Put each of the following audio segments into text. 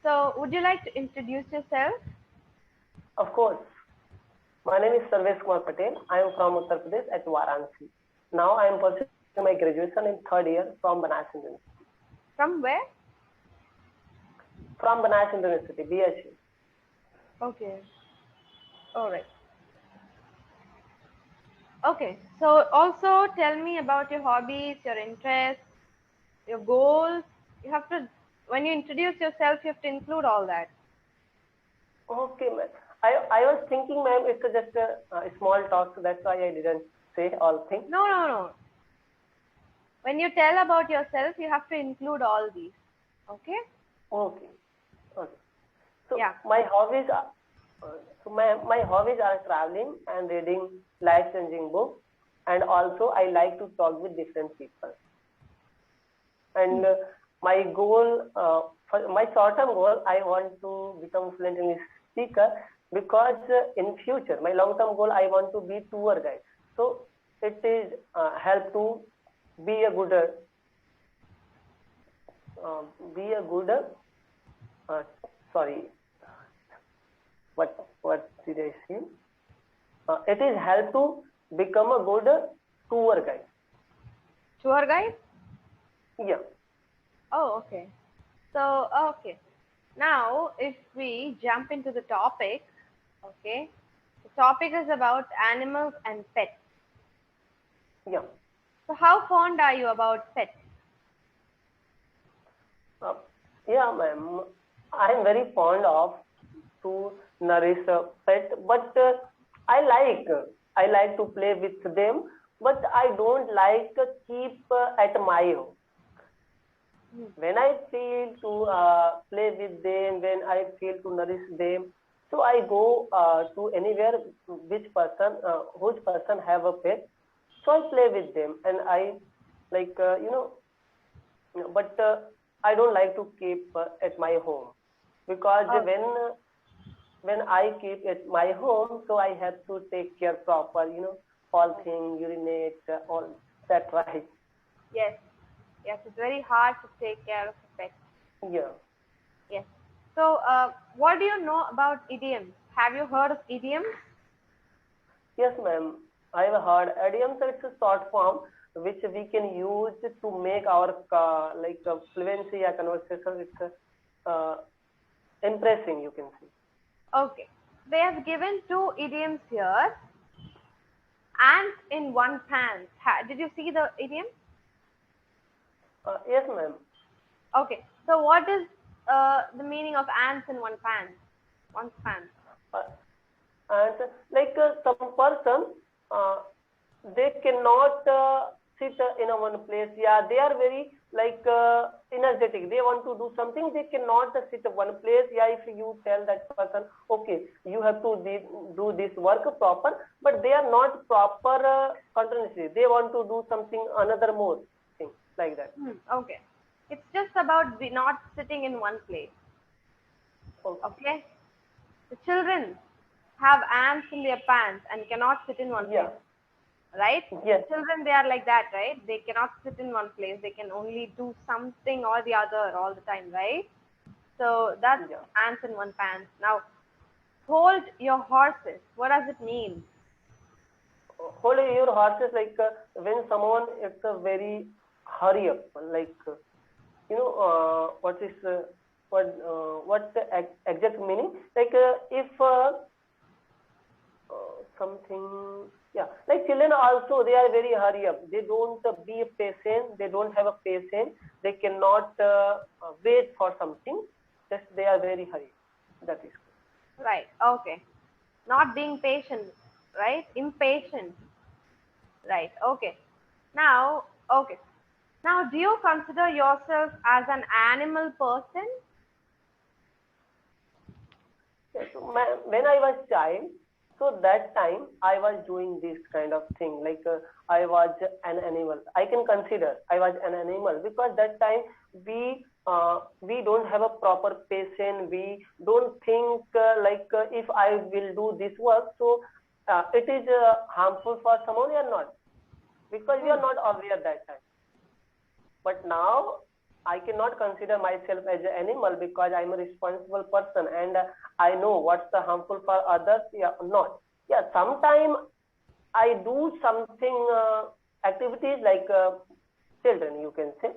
So, would you like to introduce yourself? Of course. My name is Sarvesh Patel. I am from Uttar Pradesh at Varanasi. Now I am pursuing my graduation in third year from Banaras University. From where? From Banaras University, BSc. Okay. All right. Okay. So, also tell me about your hobbies, your interests, your goals. You have to, when you introduce yourself, you have to include all that. Okay, ma'am. I was thinking, ma'am, it's just a small talk, so that's why I didn't say all things. No, no, no. When you tell about yourself, you have to include all these. Okay? Okay. Okay. So Yeah. my hobbies are my hobbies are traveling and reading life-changing books, and also I like to talk with different people. And my goal, for my short-term goal, I want to become fluent English speaker because in future, my long-term goal, I want to be tour guide. So it is help to be a good, uh, be a good, uh, sorry, what did I say? It is help to become a good tour guide. Tour guide? Yeah. Oh, okay. So, okay. Now, if we jump into the topic, okay, the topic is about animals and pets. Yeah. So, how fond are you about pets? Uh, yeah, ma'am. I am very fond of to nourish a pet, but I like to play with them, but I don't like to keep at my home. Hmm. When I feel to play with them, when I feel to nourish them, so I go to anywhere whose person have a pet, so I play with them, and I like but I don't like to keep at my home because Oh, when I keep at my home, so I have to take care proper, all oh, things, urinate, all that right. yes, yes, it's very hard to take care of a pet. Yeah. Yes. So, what do you know about idioms? Have you heard of idioms? Yes, ma'am. I have heard idioms. It's a short form which we can use to make our fluency or conversation. It's impressing, you can see. Okay. They have given two idioms here. Ants in one pants. Did you see the idiom? Yes, ma'am. Okay. So what is the meaning of ants in one pants? One's pants. Uh, and some person, uh, they cannot sit in a one place. Yeah, they are very energetic. They want to do something. They cannot sit in one place. Yeah, if you tell that person, okay, you have to do this work proper, but they are not proper continuously. They want to do something another more thing like that. Okay. It's just about not sitting in one place. Okay. Okay. The children have ants in their pants and cannot sit in one place. Yeah. Right? Yes. Children, they are like that, right? They cannot sit in one place. They can only do something or the other all the time, right? So that's Yeah. ants in one pants. Now, hold your horses. What does it mean? Hold your horses when someone it's a very hurry up what is what the exact meaning if something, yeah, like children also they are very hurry up, they don't be patient, they don't have a patience, they cannot wait for something, just they are very hurry, that is Right. Okay. Not being patient, right? Impatient. Right. Okay. Now, okay. Now, do you consider yourself as an animal person? Yeah, so when I was child, so that time I was doing this kind of thing. I was an animal. I can consider I was an animal because that time we don't have a proper patience. We don't think if I will do this work, so it is harmful for someone or not because we Hmm. are not aware that time. But now, I cannot consider myself as an animal because I'm a responsible person and I know what's the harmful for others. Yeah, not. Yeah, sometimes I do something activities like children, you can say,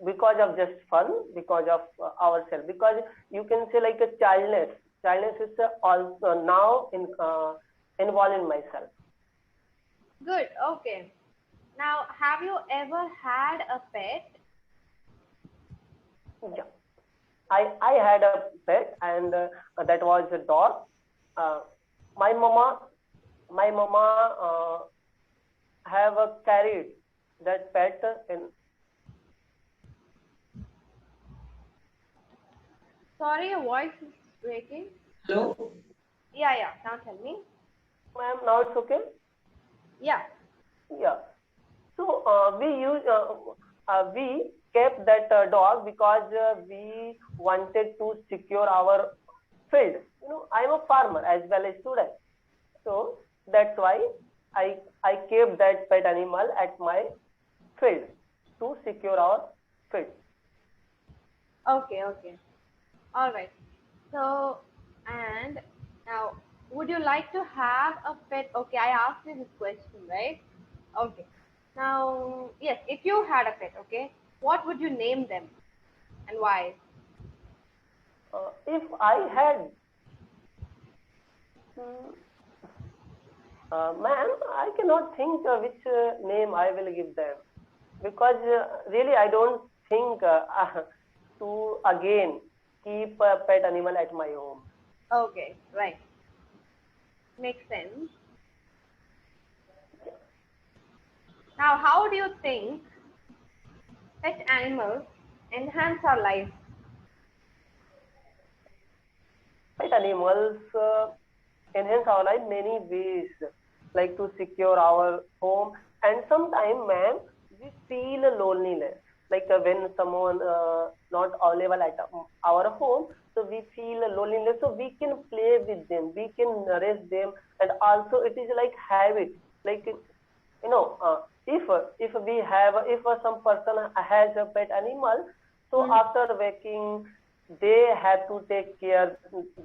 because of just fun, because of ourselves, because you can say like a childness. Childness is also now involved in myself. Good. Okay. Now, have you ever had a pet? Yeah. I had a pet and that was a dog. Uh, my mama my mama have carried that pet in. Sorry, your voice is breaking. Hello? Yeah, yeah. Now tell me. Ma'am, now it's okay. Yeah. Yeah. So we kept that dog because we wanted to secure our field. You know, I'm a farmer as well as student, so that's why I kept that pet animal at my field to secure our field. Okay, okay. All right. So, and now, would you like to have a pet? Okay, I asked you this question, right? Okay. Now, yes, if you had a pet, okay, what would you name them and why? If I had, hmm, ma'am, I cannot think which name I will give them because really I don't think to again keep a pet animal at my home. Okay, right. Makes sense. Now, how do you think pet animals enhance our life? Pet animals enhance our life many ways, like to secure our home, and sometimes, ma'am, we feel a loneliness. Like when someone not available at our home, so we feel a loneliness. So we can play with them, we can nourish them, and also it is like habit. Like you know, if we have if some person has a pet animal, so Hmm. after waking, they have to take care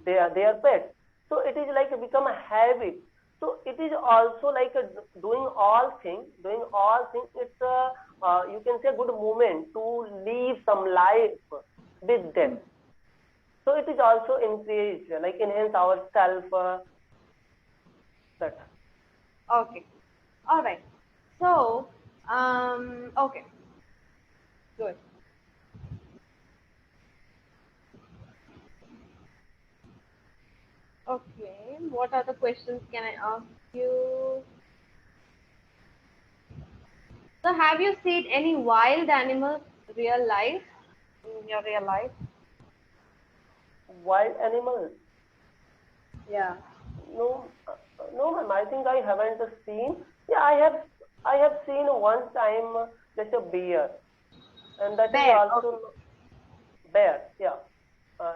their pet. So it is like become a habit. So it is also like doing all things. It's a you can say good moment to live some life with them. So it is also increase like enhance our self. That Okay. All right. So, okay, good. Okay, what other questions can I ask you? So, have you seen any wild animals real life in your real life? wild animals. Yeah. No, no, ma'am. I think I haven't seen. Yeah, I have seen one time just a bear, and that is Bear. Okay. also bear. Yeah, uh,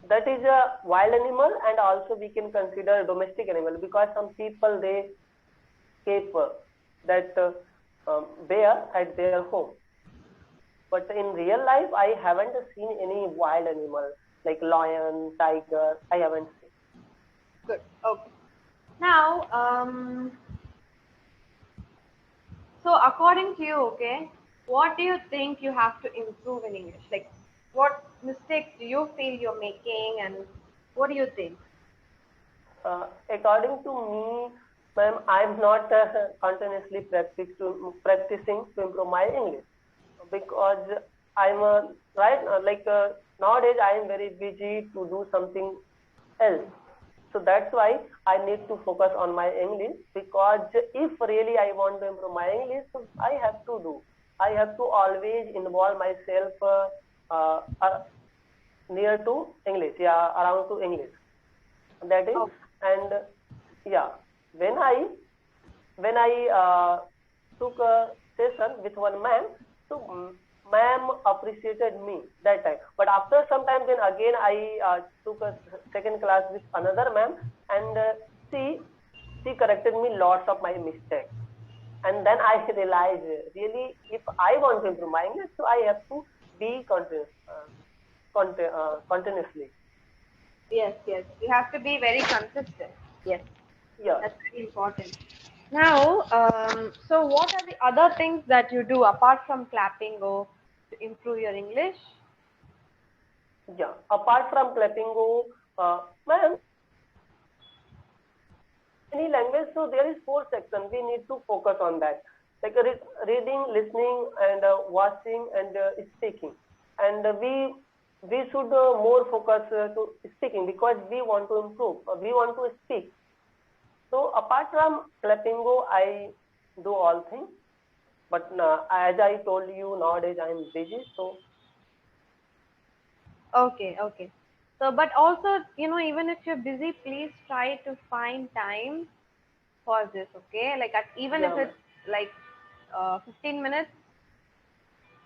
that is a wild animal, and also we can consider domestic animal because some people they keep that bear at their home. But in real life, I haven't seen any wild animal like lion, tiger. I haven't seen. Good. Okay. Now, so according to you, okay, what do you think you have to improve in English? Like, what mistakes do you feel you're making, and what do you think? According to me, ma'am, I'm not continuously practicing to improve my English because I'm right now, like nowadays I am very busy to do something else. So that's why I need to focus on my English because if really I want to improve my English, so I have to do. I have to always involve myself near to English, yeah, around to English. That is, Oh, and yeah, when I when I took a session with one ma'am, so ma'am appreciated me that time. But after some time, then again I took a second class with another ma'am, and she she corrected me lots of my mistakes. And then I realized really if I want to improve my English, so I have to be continuously. Yes, yes. You have to be very consistent. Yes, Yeah, that's very important. Now, so what are the other things that you do apart from Clapingo to improve your English? yeah. Apart from Clapingo, ma'am, any language, so there is four sections. We need to focus on that, like reading, listening, and watching, and speaking. And we should more focus to speaking because we want to improve. We want to speak. So apart from Clapingo, I do all things. But as I told you, nowadays I am busy. So Okay, okay. So, but also, even if you're busy, please try to find time for this, okay? Like, even yeah, if ma'am. it's like 15 minutes,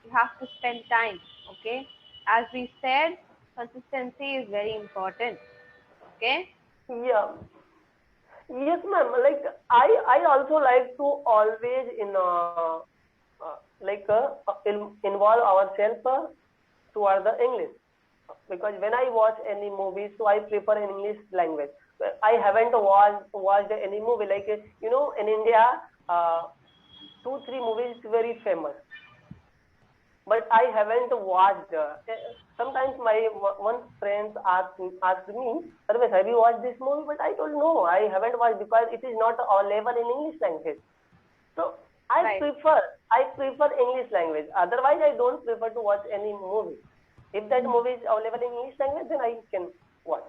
you have to spend time, okay? As we said, consistency is very important, okay? Yeah. Yes, ma'am. Like I also like to always involve ourselves toward the English because when I watch any movie, so I prefer English language. I haven't watched any movie like in India, uh, 2 3 movies very famous, but I haven't watched. Sometimes my one friend asked me, Sarvesh, have you watched this movie? But I told no, I haven't watched because it is not available in English language. So I Right. prefer I prefer English language. Otherwise, I don't prefer to watch any movie. If that movie is available in English language, then I can watch.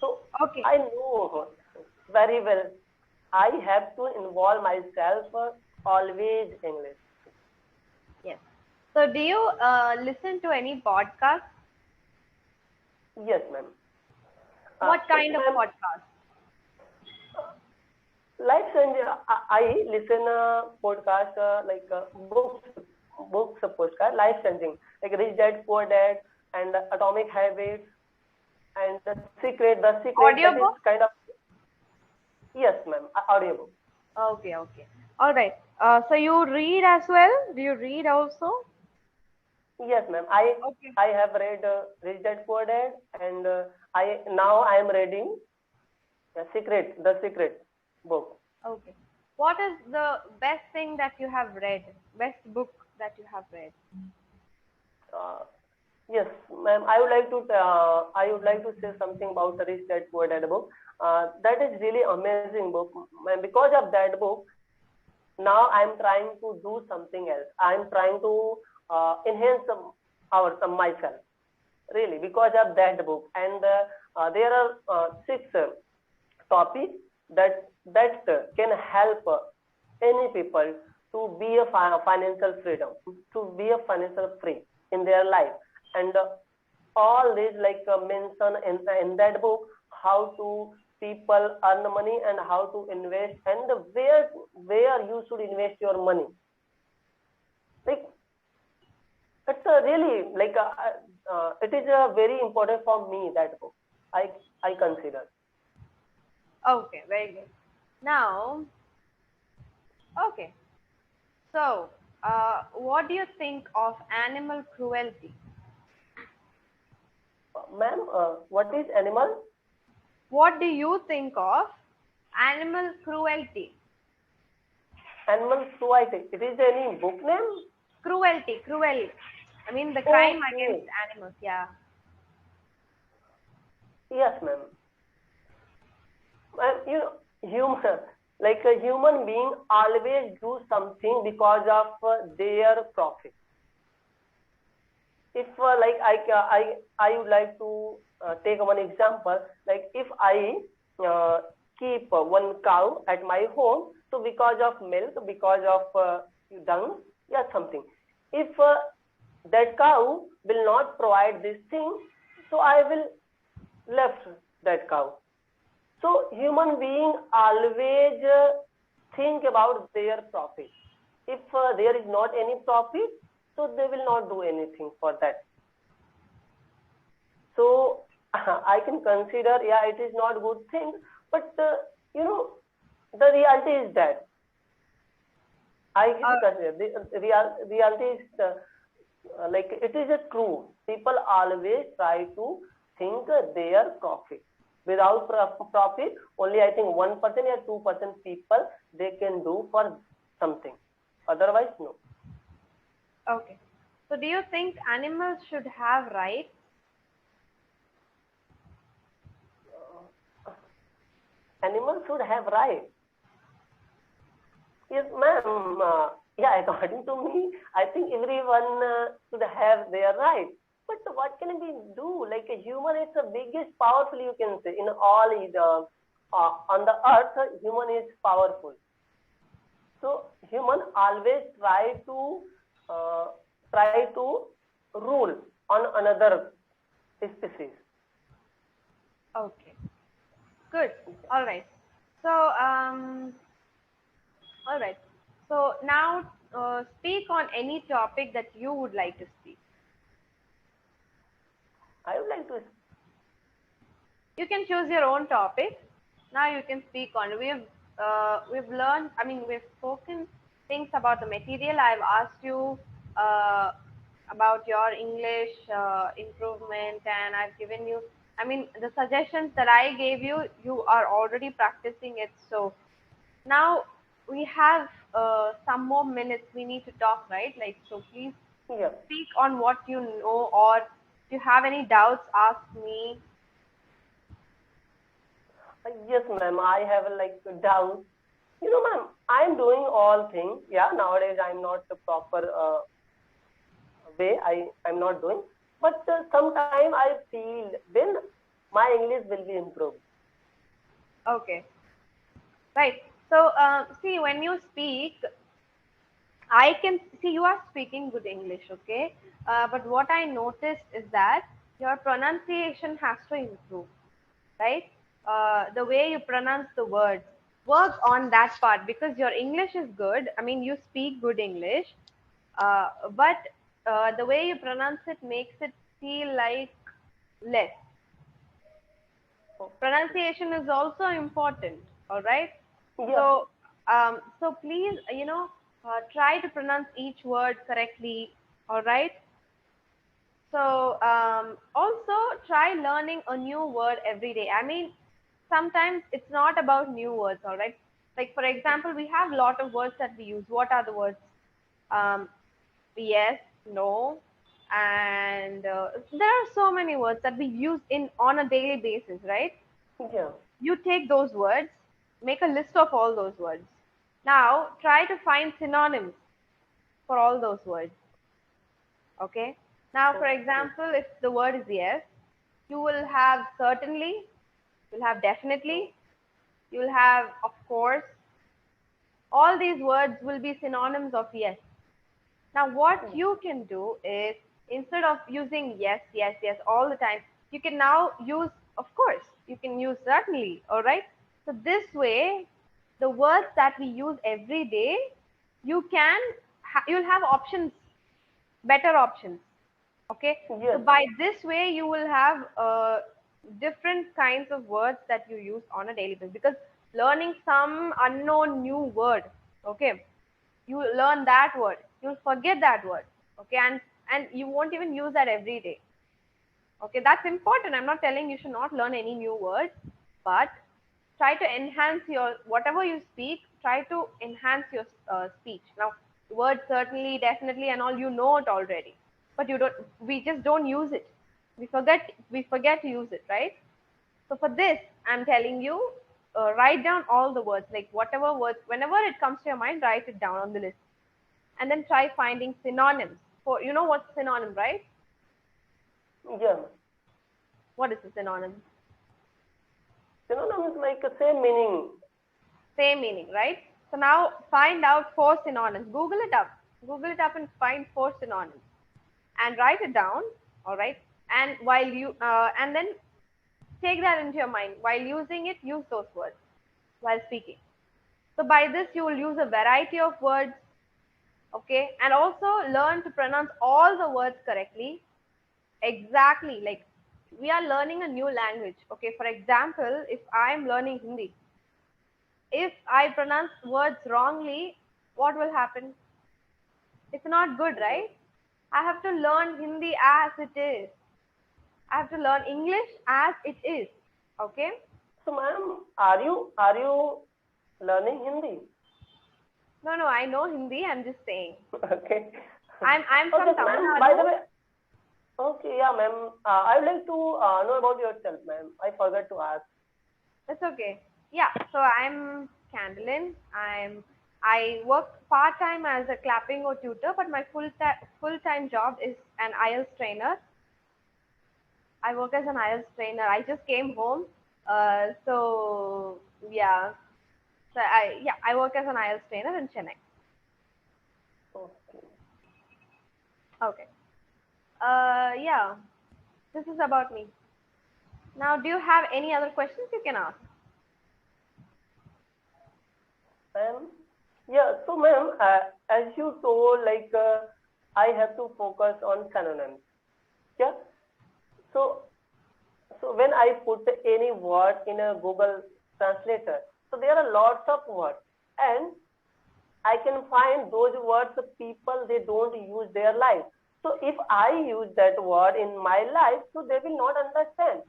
So Okay. I know very well. I have to involve myself always English. Yes. So, do you listen to any podcast? Yes, ma'am. What So, kind of ma'am, podcast? life and I listen podcast like books podcast life changing like Rich Dad Poor Dad and Atomic Habits and the secret that is Audiobook? kind of yes ma'am audiobook. Okay, okay. All right. So you read as well? Do you read also? Yes ma'am, Okay. I have read Rich Dad Poor Dad and I am reading the secret book. Okay. What is the best thing that you have read? Best book that you have read? uh, Yes, ma'am. I would like to say something about the Rich Dad Poor Dad book. That is really amazing book, ma'am. Because of that book, now I'm trying to do something else. I'm trying to enhance myself. Really, because of that book, and there are six topics that can help any people to be a financial freedom, to be a financial free in their life, and all these like mention in that book how to people earn money and how to invest and where you should invest your money. Like it's a really like it is very important for me that book. I I consider. Okay, very good. Now, okay. So, what do you think of animal cruelty? Ma'am, what is animal? What do you think of animal cruelty? Animal cruelty. It is any book name? Cruelty, cruel. I mean the crime against Okay. animals. Yeah. Yes, ma'am. Human, like a human being always do something because of their profit. If I would like to take one example. Like if I uh, keep one cow at my home, so because of milk, because of dung, yeah, something. If that cow will not provide this thing, so I will left that cow. So human being always think about their profit. If there is not any profit, so they will not do anything for that. So I can consider, yeah, it is not good thing, but you know, the reality is that I can Uh, consider the reality is like it is a true. People always try to think their profit. Without profit, only I think 1% or 2% people they can do for something. Otherwise, no. Okay. So do you think animals should have rights? Animals should have rights. Yes, ma'am. Yeah, according to me, I think everyone should have their rights. But what can we do? Like a human is the biggest powerful you can say in all on the earth. Human is powerful. So human always uh, try to rule on another species. Okay. Good. All right. So, all right. So now speak on any topic that you would like to speak. I would like to. You can choose your own topic. Now you can speak on. We've learned. I mean, we've spoken things about the material. I've asked you uh, about your English improvement, and I've given you. I mean, the suggestions that I gave you, you are already practicing it. So now we have some more minutes. We need to talk, right? Like, so please Yeah. speak on what you know, or if you have any doubts, ask me. Yes, ma'am. I have like doubt. Ma'am, I'm doing all things. Yeah, nowadays I'm not the proper way. I'm not doing. But sometime I feel then my English will be improved. Okay, right. So, see, when you speak, I can see you are speaking good English, okay? But what I noticed is that your pronunciation has to improve, right? The way you pronounce the words, work on that part because your English is good. I mean, you speak good English, but the way you pronounce it makes it feel like less. Okay. Pronunciation is also important, all right? Yeah. So please, try to pronounce each word correctly, all right? So also try learning a new word every day. I mean, sometimes it's not about new words, all right? Like for example, we have a lot of words that we use. What are the words? um, yes, no, and there are so many words that we use in on a daily basis, right? Yeah. You take those words, make a list of all those words. Now try to find synonyms for all those words. Okay. Now, for Okay. example, if the word is yes, you will have certainly, you'll have definitely, you'll have of course. All these words will be synonyms of yes. Now, what you can do is instead of using yes, yes, yes all the time, you can now use of course. You can use certainly. All right. So this way, the words that we use every day, you'll have options, better options. Okay. So Yes. by this way, you will have different kinds of words that you use on a daily basis because learning some unknown new word. Okay, you learn that word, you'll forget that word. Okay, and you won't even use that every day. Okay, that's important. I'm not telling you should not learn any new words, but try to enhance your whatever you speak, try to enhance your speech. Now words certainly, definitely and all, you know it already, but you don't, we just don't use it. We forget to use it, right? So for this, I'm telling you, write down all the words, like whatever words, whenever it comes to your mind, write it down on the list, and then try finding synonyms. For you know what's synonym, right? Yeah. What is a synonym? Synonym is like the same meaning. Same meaning, right? So now find out four synonyms. Google it up. Google it up and find four synonyms, and write it down. All right. And and then take that into your mind. While using it, use those words while speaking. So by this, you will use a variety of words. Okay, and also learn to pronounce all the words correctly. Exactly, like we are learning a new language. Okay, for example, if I am learning Hindi, if I pronounce words wrongly, what will happen? It's not good, Yeah. right? I have to learn Hindi as it is. I have to learn English as it is. Okay? So, ma'am, are you learning Hindi? No, no, I know Hindi. I'm just saying. Okay. I'm Okay, from so Tamil ma'am, by Nadu. the way, okay, yeah, ma'am. I would like to know about yourself, ma'am. I forgot to ask. That's okay. Yeah. So I'm Candlin. I work part time as a Clapingo tutor, but my full time job is an IELTS trainer. I work as an IELTS trainer. I just came home. So yeah. I work as an IELTS trainer in Chennai. Okay. Okay. Yeah. This is about me. Now, do you have any other questions you can ask? Ma'am, yeah. So, ma'am, as you told, like I have to focus on synonyms. Yeah. So, so when I put any word in a Google translator, so there are lots of words, and I can find those words people they don't use their life. So if I use that word in my life, so they will not understand.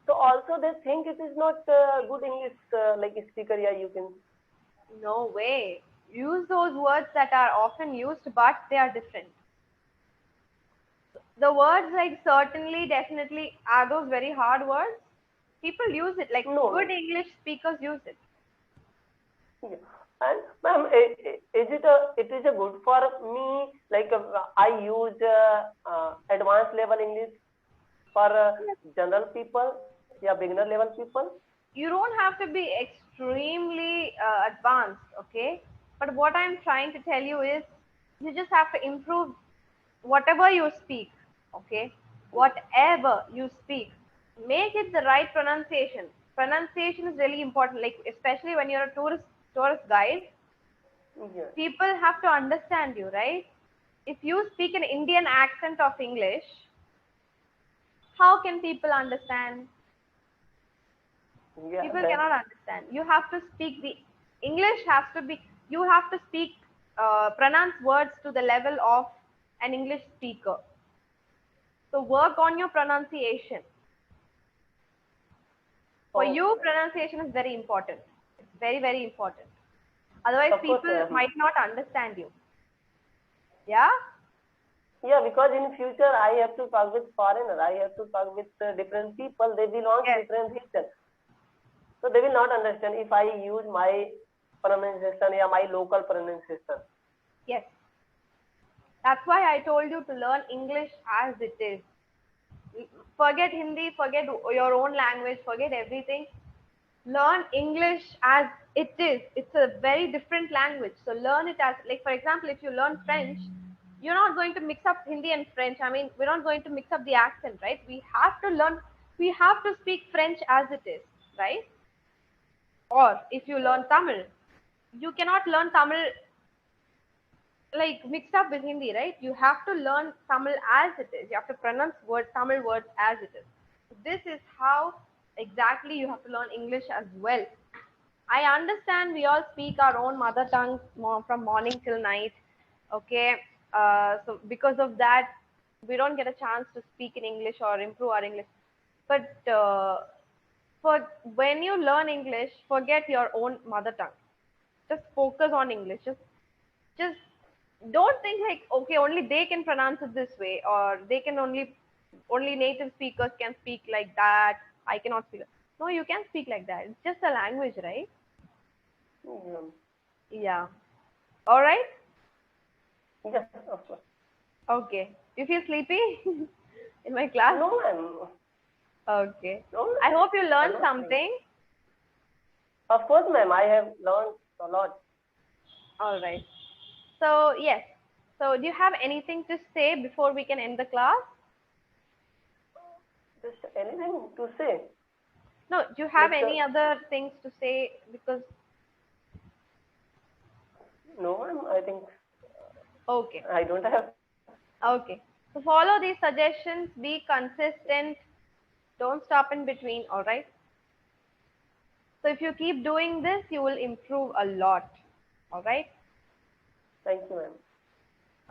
So also they think it is not good English like speaker. Yeah, you can. No way. Use those words that are often used, but they are different. The words like certainly, definitely are those very hard words. People use it, like No, good no. English speakers use it. Yeah. And ma'am, it is a good for me like I use advanced level English for general people, yeah, beginner level people. You don't have to be extremely advanced, okay? But what I'm trying to tell you is you just have to improve whatever you speak, okay? Whatever you speak, make it the right pronunciation. Pronunciation is really important, like especially when you're a tourist guide, Yes. people have to understand you, right? If you speak an Indian accent of English, how can people understand? Yeah, People that cannot understand. You have to speak the English has to be. You have to speak, pronounce words to the level of an English speaker. So work on your pronunciation. For okay, you, ma'am. pronunciation is very important. It's very very important. Otherwise, Of course, people ma'am. might not understand you. Yeah. Yeah, because in future I have to talk with foreigner. I have to talk with different people. They belong Yes. different region, so they will not understand if I use my pronunciation, yeah, my local pronunciation. Yes. That's why I told you to learn English as it is. Forget Hindi, forget your own language, forget everything. Learn English as it is. It's a very different language. So learn it as, like, for example, if you learn French, you're not going to mix up Hindi and French. I mean, we're not going to mix up the accent, right? We have to speak French as it is, right? Or if you learn Tamil, you cannot learn Tamil like mixed up with Hindi, right? You have to learn Tamil as it is. You have to pronounce Tamil words as it is. This is how exactly you have to learn English as well. I understand we all speak our own mother tongue from morning till night. Okay, so because of that, we don't get a chance to speak in English or improve our English. But for when you learn English, forget your own mother tongue. Just focus on English. Just don't think like okay, only they can pronounce it this way, or they can only native speakers can speak like that. I cannot speak. No, you can speak like that. It's just a language, right? Yeah. Yeah. All right. Yes, of course. Okay. You feel sleepy in my class? No, ma'am. Okay. No, ma'am. I hope you I'm learned not saying. something. Of course, ma'am. I have learned a lot. All right. So yes. So do you have anything to say before we can end the class? Just anything to say. No. Do you have Like, any other things to say? Because no, ma'am. I think okay. I don't have. Okay. So follow these suggestions. Be consistent. Don't stop in between. All right. So if you keep doing this, you will improve a lot. All right. Thank you, ma'am.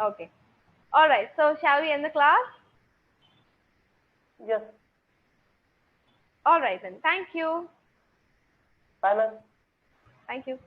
Okay. All right. So shall we end the class? Yes. All right then. Thank you. Bye, ma'am. Thank you.